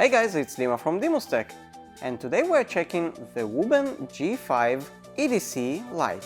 Hey guys, it's Dima from Dimostech, and today we're checking the Wuben G5 EDC light.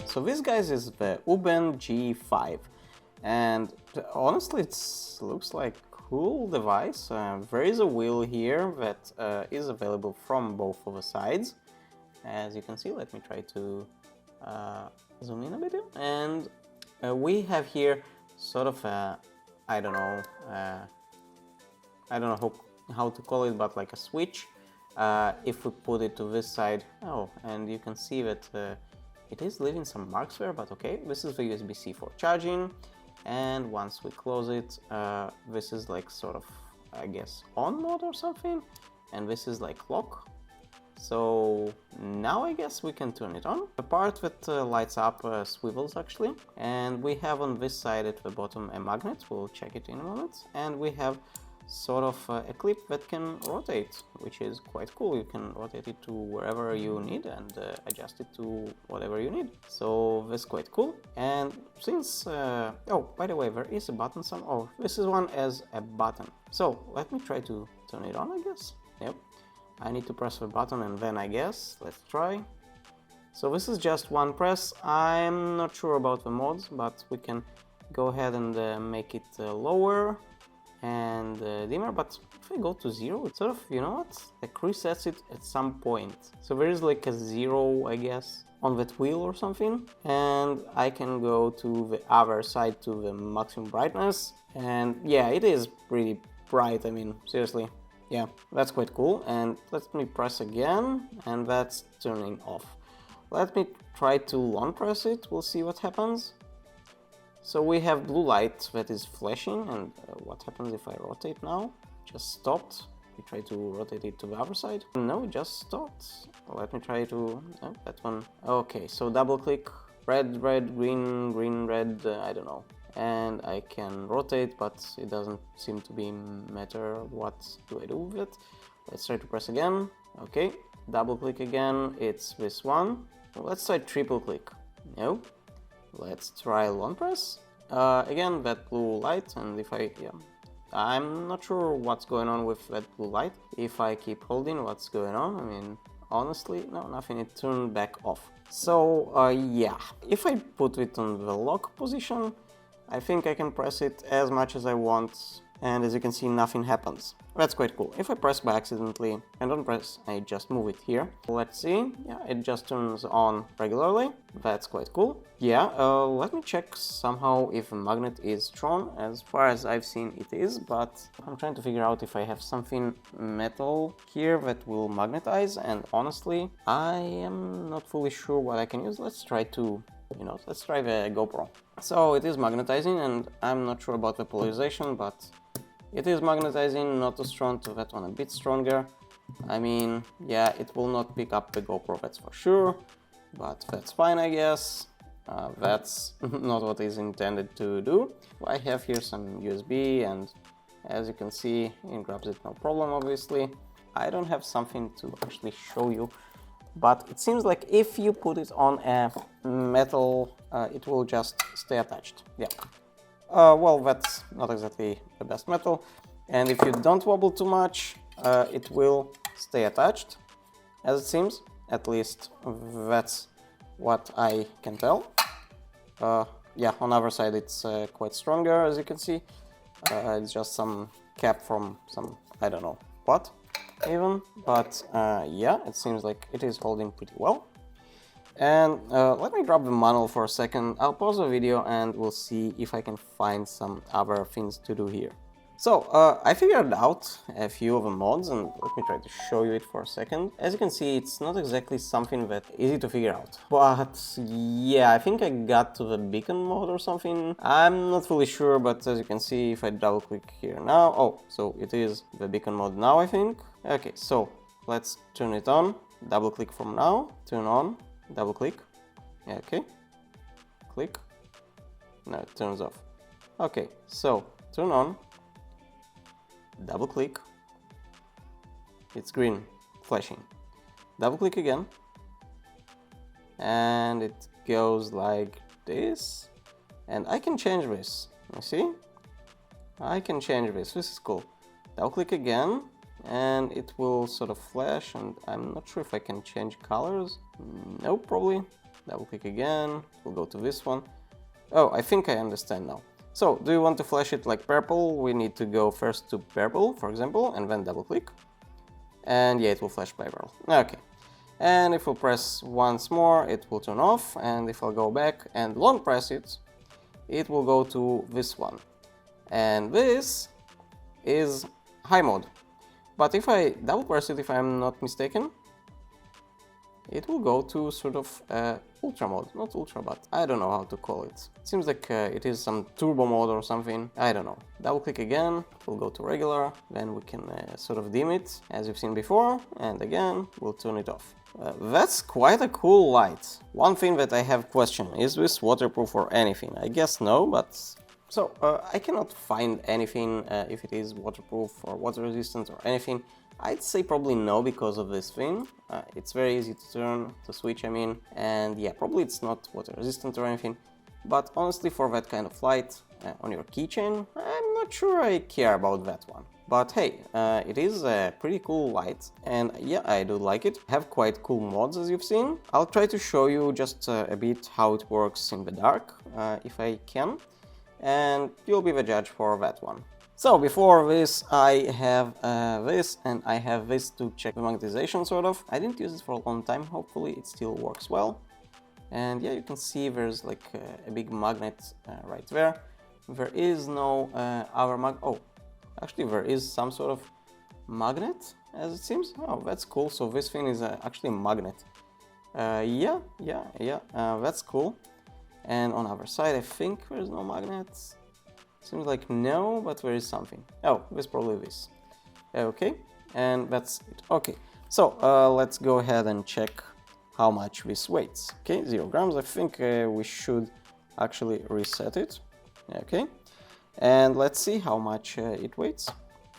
So this, guys, is the Wuben G5, and honestly it looks like a cool device. There is a wheel here that is available from both of the sides, as you can see. Let me try to zoom in a bit, and we have here sort of a, I don't know how to call it, but like a switch. If we put it to this side, and you can see that it is leaving some marks there, but okay. This is the USB-C for charging, and once we close it, this is like sort of, I guess, on mode or something, and this is like lock. So now I guess we can turn it on. The part that lights up swivels actually, and we have on this side at the bottom a magnet. We'll check it in a moment, and we have sort of a clip that can rotate, which is quite cool. You can rotate it to wherever you need and adjust it to whatever you need. So that's quite cool. And since oh, by the way, there is a button this is one as a button. So let me try to turn it on, I guess. Yep, I need to press the button, and then I guess let's try. So this is just one press. I'm not sure about the modes, but we can go ahead and make it lower and dimmer, but if I go to 0, it sort of, you know what, like resets it at some point. So there is like a 0, I guess, on that wheel or something, and I can go to the other side to the maximum brightness, and yeah, it is pretty bright. I mean, seriously, yeah, that's quite cool. And let me press again, and that's turning off. Let me try to long press it, we'll see what happens. So we have blue light that is flashing, and what happens if I rotate now? Just stopped. We try to rotate it to the other side. No, it just stopped. Let me try to, that one. Okay, so double click, red, red, green, green, red, I don't know. And I can rotate, but it doesn't seem to be matter what do I do with it. Let's try to press again. Okay, double click again, it's this one. Let's try triple click. No. Let's try long press. Again, that blue light, and if I'm not sure what's going on with that blue light. If I keep holding, what's going on? I mean, honestly, no, nothing, it turned back off. So, yeah, if I put it on the lock position, I think I can press it as much as I want, and as you can see, nothing happens. That's quite cool. If I press by accidentally and don't press, I just move it here. Let's see. Yeah, it just turns on regularly. That's quite cool. Yeah, let me check somehow if a magnet is strong. As far as I've seen, it is, but I'm trying to figure out if I have something metal here that will magnetize, and honestly, I am not fully sure what I can use. Let's try to, let's try the GoPro. So it is magnetizing, and I'm not sure about the polarization, but it is magnetizing, not too strong, to that one a bit stronger. I mean, yeah, it will not pick up the GoPro, that's for sure, but that's fine, I guess. That's not what is intended to do. I have here some USB, and as you can see, it grabs it no problem, obviously. I don't have something to actually show you, but it seems like if you put it on a metal, it will just stay attached. Yeah. Well, that's not exactly the best metal, and if you don't wobble too much, it will stay attached, as it seems. At least that's what I can tell. Yeah, on the other side it's quite stronger, as you can see. It's just some cap from some, I don't know what even, but yeah, it seems like it is holding pretty well. And let me grab the manual for a second. I'll pause the video and we'll see if I can find some other things to do here. So I figured out a few of the mods, and let me try to show you it for a second. As you can see, it's not exactly something that easy to figure out, but yeah, I think I got to the beacon mode or something. I'm not fully sure, but as you can see, if I double click here now, oh, so it is the beacon mode now, I think. Okay, so let's turn it on, double click from now, turn on, double click, yeah, okay, click, no, it turns off. Okay, so turn on, double click, it's green, flashing, double click again, and it goes like this, and I can change this, you see, I can change this is cool. Double click again, and it will sort of flash, and I'm not sure if I can change colors. No, probably. Double click again, we'll go to this one. Oh, I think I understand now. So, do you want to flash it like purple? We need to go first to purple, for example, and then double click. And yeah, it will flash purple. Okay. And if we press once more, it will turn off, and if I'll go back and long press it, it will go to this one. And this is high mode. But if I double press it, if I'm not mistaken, it will go to sort of ultra mode. Not ultra, but I don't know how to call it. It seems like it is some turbo mode or something. I don't know. Double click again, it will go to regular. Then we can sort of dim it, as you've seen before. And again, we'll turn it off. That's quite a cool light. One thing that I have questioned, is this waterproof or anything? I guess no, but... So, I cannot find anything if it is waterproof or water resistant or anything. I'd say probably no, because of this thing. It's very easy to turn, to switch, I mean, and yeah, probably it's not water resistant or anything. But honestly, for that kind of light on your keychain, I'm not sure I care about that one. But hey, it is a pretty cool light, and yeah, I do like it. I have quite cool mods, as you've seen. I'll try to show you just a bit how it works in the dark, if I can. And you'll be the judge for that one. So before this, I have this, and I have this to check the magnetization, sort of. I didn't use it for a long time, hopefully it still works well. And yeah, you can see there's like a big magnet right there. There is no other oh, actually there is some sort of magnet, as it seems. Oh, that's cool, so this thing is actually a magnet. Yeah, that's cool. And on the other side, I think there's no magnets. Seems like no, but there is something. Oh, there's probably this. Okay, and that's it. Okay, so let's go ahead and check how much this weighs. Okay, 0 grams. I think we should actually reset it. Okay, and let's see how much it weighs.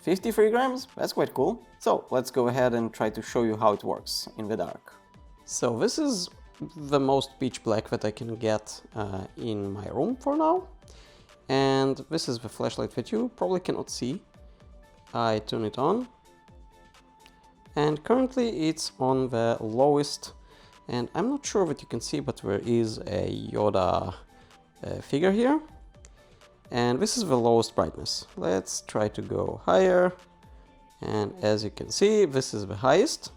53 grams. That's quite cool. So let's go ahead and try to show you how it works in the dark. So this is the most pitch black that I can get in my room for now, and this is the flashlight that you probably cannot see. I turn it on, and currently it's on the lowest, and I'm not sure that you can see, but there is a Yoda figure here, and this is the lowest brightness. Let's try to go higher, and as you can see, this is the highest,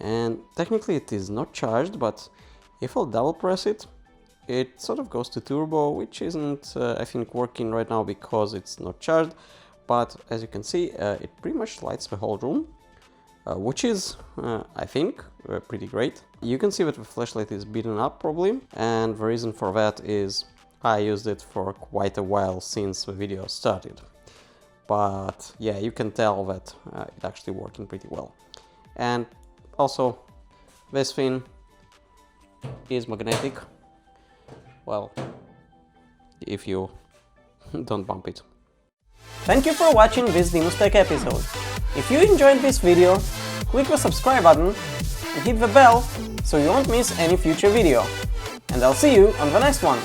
and technically it is not charged, but if I'll double press it, it sort of goes to turbo, which isn't I think working right now because it's not charged, but as you can see, it pretty much lights the whole room, which is I think pretty great. You can see that the flashlight is beaten up probably, and the reason for that is I used it for quite a while since the video started. But yeah, you can tell that it's actually working pretty well. And also, this thing is magnetic. Well, if you don't bump it. Thank you for watching this Tech episode. If you enjoyed this video, click the subscribe button and hit the bell so you won't miss any future video. And I'll see you on the next one.